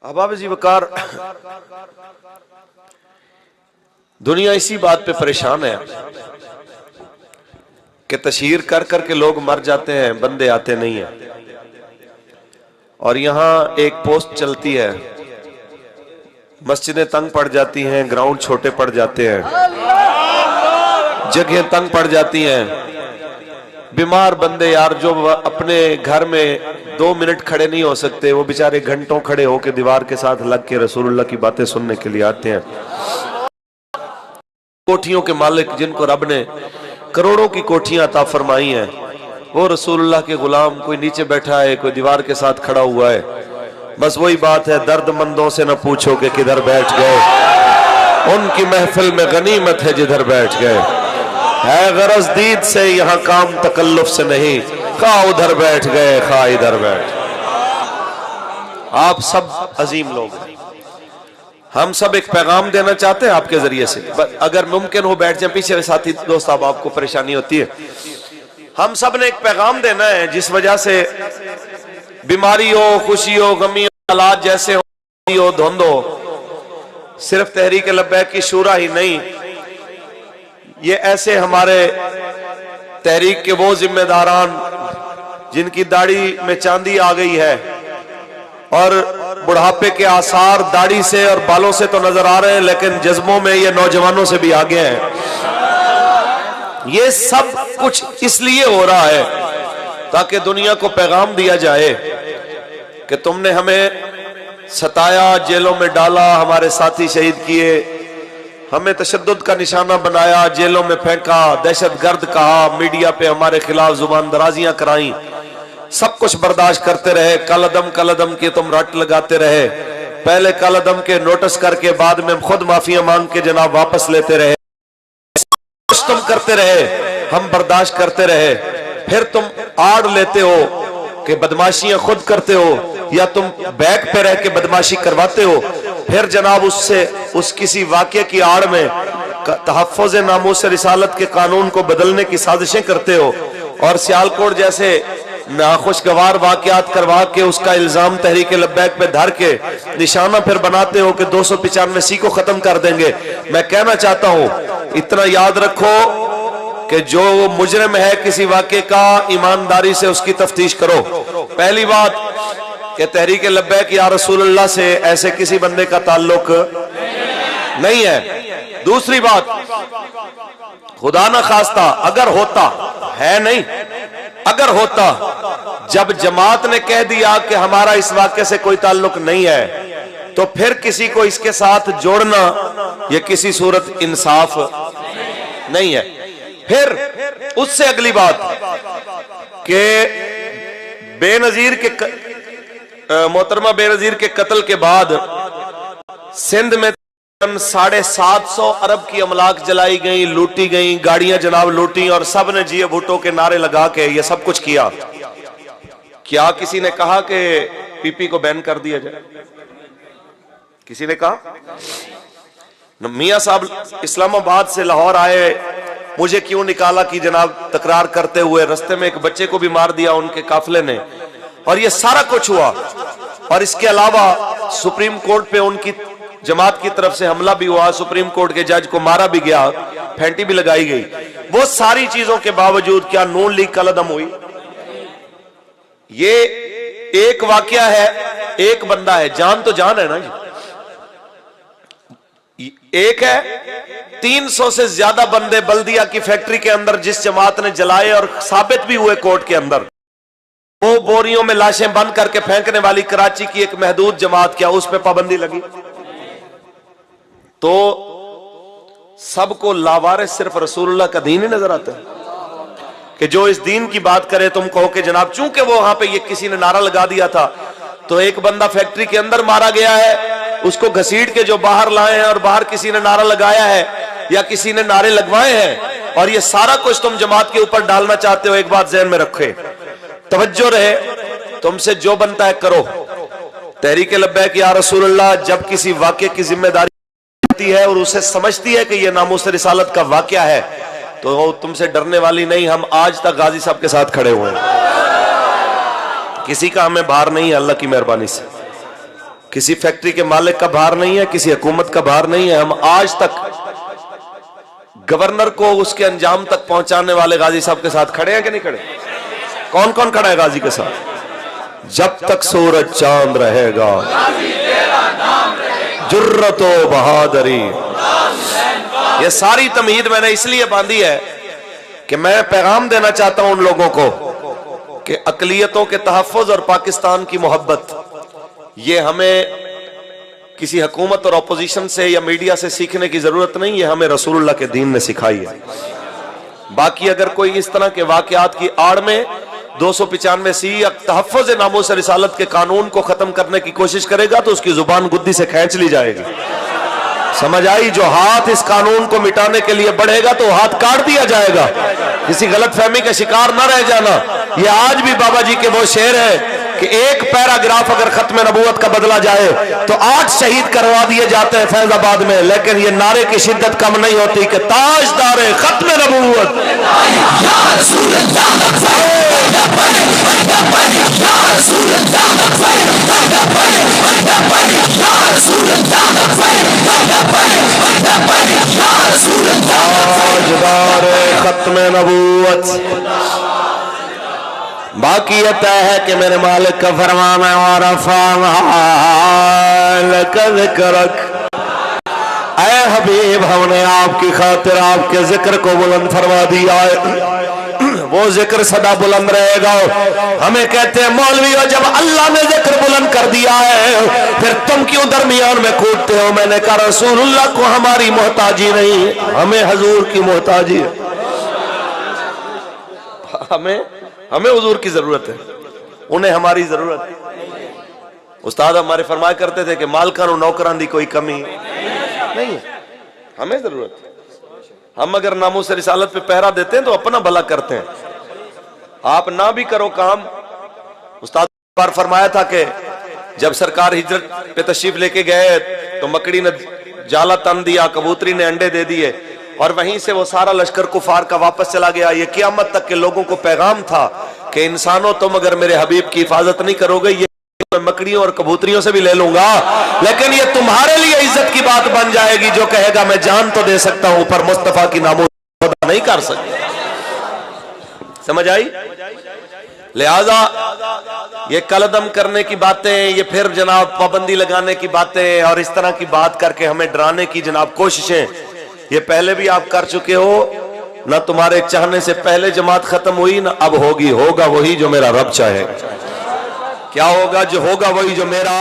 अहबाब जी वकार, दुनिया इसी बात पे परेशान है कि तशहीर कर कर के लोग मर जाते हैं, बंदे आते नहीं हैं। और यहाँ एक पोस्ट चलती है, मस्जिदें तंग पड़ जाती हैं, ग्राउंड छोटे पड़ जाते हैं, जगह तंग पड़ जाती हैं। बीमार बंदे यार जो अपने घर में 2 मिनट खड़े नहीं हो सकते, वो बेचारे घंटों खड़े होकर दीवार के साथ लग के रसूलुल्लाह की बातें सुनने के लिए आते हैं। कोठियों के मालिक जिनको रब ने करोड़ों की कोठियां अता फरमाई हैं, वो रसूलुल्लाह के गुलाम कोई नीचे बैठा है, कोई दीवार के साथ खड़ा हुआ है। बस वही बात है, दर्दमंदों से न पूछो कि किधर बैठ गए, उनकी महफिल में गनीमत है जिधर बैठ गए। है गरज दीद से यहाँ काम तकल्लुफ से नहीं, खा उधर बैठ गए खा इधर बैठ। आप सब अजीम लोग हैं, हम सब एक पैगाम देना चाहते हैं आपके जरिए से। अगर मुमकिन हो बैठ जाए, पीछे साथी दोस्त अब आपको परेशानी होती है। हम सब ने एक पैगाम देना है जिस वजह से बीमारी हो, खुशी हो, गमी हो, हालात जैसे हो, धुंध हो, सिर्फ तहरीक लब्बैक की शूरा ही नहीं, ये ऐसे हमारे तहरीक के वो जिम्मेदारान जिनकी दाढ़ी में चांदी आ गई है और बुढ़ापे के आसार दाढ़ी से और बालों से तो नजर आ रहे हैं, लेकिन जज्बों में ये नौजवानों से भी आगे हैं। ये सब कुछ इसलिए हो रहा है ताकि दुनिया को पैगाम दिया जाए कि तुमने हमें सताया, जेलों में डाला, हमारे साथी शहीद किए, हमें तशद्दुद का निशाना बनाया, जेलों में फेंका, दहशतगर्द कहा, मीडिया पे हमारे खिलाफ जुबान दराजियां कराई, सब कुछ बर्दाश्त करते रहे। कलदम के तुम रट लगाते रहे, पहले कलदम के नोटिस करके बाद में खुद माफिया मांग के जनाब वापस लेते रहे। कुछ तुम करते रहे, हम बर्दाश्त करते रहे। फिर तुम आड़ लेते हो कि बदमाशियां खुद करते हो या तुम बैक पे रह के बदमाशी करवाते हो। फिर जनाब उस किसी वाक़े की आड़ में तहफ़्फ़ुज़ नामूस रिसालत के कानून को बदलने की साजिशें करते हो और सियालकोट जैसे नाखुशगवार वाक़यात करवा के उसका इल्जाम तहरीक लब्बैक पे धर के निशाना फिर बनाते हो कि 295C को खत्म कर देंगे। मैं कहना चाहता हूं, इतना याद रखो कि जो मुजरिम है किसी वाक़े का, ईमानदारी से उसकी तफ्तीश करो। पहली बात कि तहरीक लब्बैक या रसूलुल्लाह से ऐसे किसी बंदे का ताल्लुक नहीं है। दूसरी बात, खुदा ना खास्ता अगर होता है, नहीं अगर होता, जब जमात ने कह दिया कि हमारा इस वाक़े से कोई ताल्लुक नहीं है, तो फिर किसी को इसके साथ जोड़ना यह किसी सूरत इंसाफ नहीं है। फिर उससे अगली बात कि बेनजीर के मोहतरमा बेनजीर के कत्ल के बाद सिंध में 750 अरब की अमलाक जलाई गई, लूटी गई, गाड़ियां जनाब लूटी और सब ने जिए भुट्टो के नारे लगा के ये सब कुछ किया। क्या किसी ने कहा कि पीपी को बैन कर दिया जाए? किसी ने कहा? मियां साहब इस्लामाबाद से लाहौर आए, मुझे क्यों निकाला कि जनाब तकरार करते हुए रास्ते में एक बच्चे को भी मार दिया उनके काफिले ने, और ये सारा कुछ हुआ। और इसके अलावा सुप्रीम कोर्ट पे उनकी जमात की तरफ से हमला भी हुआ, सुप्रीम कोर्ट के जज को मारा भी गया, फेंटी भी लगाई गई। वो सारी चीजों के बावजूद क्या नून लीग कलदम हुई? ये एक वाकया है, एक बंदा है, जान तो जान है ना जी, एक है। 300 से ज्यादा बंदे बल्दिया की फैक्ट्री के अंदर जिस जमात ने जलाए और साबित भी हुए कोर्ट के अंदर, वो बोरियों में लाशें बंद करके फेंकने वाली कराची की एक महदूद जमात, क्या उस पर पाबंदी लगी? तो सबको लावारिस सिर्फ रसूलुल्लाह का दीन ही नजर आता है कि जो इस दीन की बात करे तुम कहो कि जनाब चूंकि वो वहां पे ये किसी ने नारा लगा दिया था, तो एक बंदा फैक्ट्री के अंदर मारा गया है, उसको घसीट के जो बाहर लाए हैं और बाहर किसी ने नारा लगाया है या किसी ने नारे लगवाए हैं, और ये सारा कुछ तुम जमात के ऊपर डालना चाहते हो। एक बात ज़हन में रखे, तवज्जो रहे, तुमसे जो बनता है करो। तहरीक लब्बैक या रसूलुल्लाह जब किसी वाक़े की जिम्मेदारी है और उसे समझती है कि यह नामूस रिसालत का वाक़या है, तो तुमसे डरने वाली नहीं। हम आज तक गाजी साहब के साथ खड़े हुए हैं, किसी का हमें भार नहीं है, अल्लाह की मेहरबानी से। किसी फैक्ट्री के मालिक का भार नहीं है, किसी हुकूमत का भार नहीं है। हम आज तक गवर्नर को उसके अंजाम तक पहुंचाने वाले गाजी साहब के साथ खड़े हैं कि नहीं खड़े? कौन कौन खड़ा है गाजी के साथ? जब तक सूरज चांद रहेगा जुर्रतो बहादुरी। ये सारी तमहीद मैंने इसलिए बांधी है कि मैं पैगाम देना चाहता हूं उन लोगों को कि अकलियतों के तहफ़्फ़ुज़ और पाकिस्तान की मोहब्बत, ये हमें किसी हुकूमत और अपोजिशन से या मीडिया से सीखने की जरूरत नहीं है, हमें रसूलुल्लाह के दीन ने सिखाई है। बाकी अगर कोई इस तरह के वाकयात की आड़ में 295C या तहफ़्फ़ुज़ नामूस रिसालत के कानून को खत्म करने की कोशिश करेगा तो उसकी जुबान गुद्दी से खींच ली जाएगी। समझ आई? जो हाथ इस कानून को मिटाने के लिए बढ़ेगा तो हाथ काट दिया जाएगा। किसी गलत फहमी का शिकार न रह जाना। ये आज भी बाबा जी के वो शेर है कि एक पैराग्राफ अगर खत्म नबूवत का बदला जाए तो 8 शहीद करवा दिए जाते हैं फैजाबाद में, लेकिन ये नारे की शिद्दत कम नहीं होती कि ताजदारे खत्म नबूवत। ताजदारे खत्म नबूवत। बाकी ये तय है कि मेरे मालिक का फरमान है और ऐ हबीब, हमने आपकी खातिर आपके जिक्र को बुलंद फरमा दिया है, वो जिक्र सदा बुलंद रहेगा। हमें कहते हैं मौलवियों, जब अल्लाह ने जिक्र बुलंद कर दिया है फिर तुम क्यों दरमियान में कूदते हो? मैंने कहा रसूलुल्लाह को हमारी मोहताजी नहीं, हमें हुजूर की मोहताजी है। हमें हुजूर की जरूरत है, उन्हें हमारी जरूरत है। उस्ताद हमारे फरमाया करते थे कि मालकान और नौकरान दी कोई कमी नहीं है, हमें जरूरत है। हम अगर नामूस रिसालत पे पहरा देते हैं तो अपना भला करते हैं। आप ना भी करो काम। उस्ताद बार फरमाया था कि जब सरकार हिजरत पे तशरीफ लेके गए तो मकड़ी ने जाला तन दिया, कबूतरी ने अंडे दे दिए और वहीं से वो सारा लश्कर कुफार का वापस चला गया। ये क़यामत तक के लोगों को पैगाम था कि इंसानों, तुम अगर मेरे हबीब की हिफाजत नहीं करोगे, ये मैं मकड़ियों और कबूतरियों से भी ले लूंगा, लेकिन ये तुम्हारे लिए इज्जत की बात बन जाएगी। जो कहेगा मैं जान तो दे सकता हूं पर मुस्तफा की नामो नहीं कर सकता। समझ आई? लिहाजा ये कलदम करने की बातें, ये फिर जनाब पाबंदी लगाने की बातें और इस तरह की बात करके हमें डराने की जनाब कोशिशें, ये पहले भी आप कर चुके हो। ना तुम्हारे चाहने से पहले जमात खत्म हुई, ना अब होगी। होगा वही जो मेरा रब चाहे। क्या होगा? जो होगा वही जो मेरा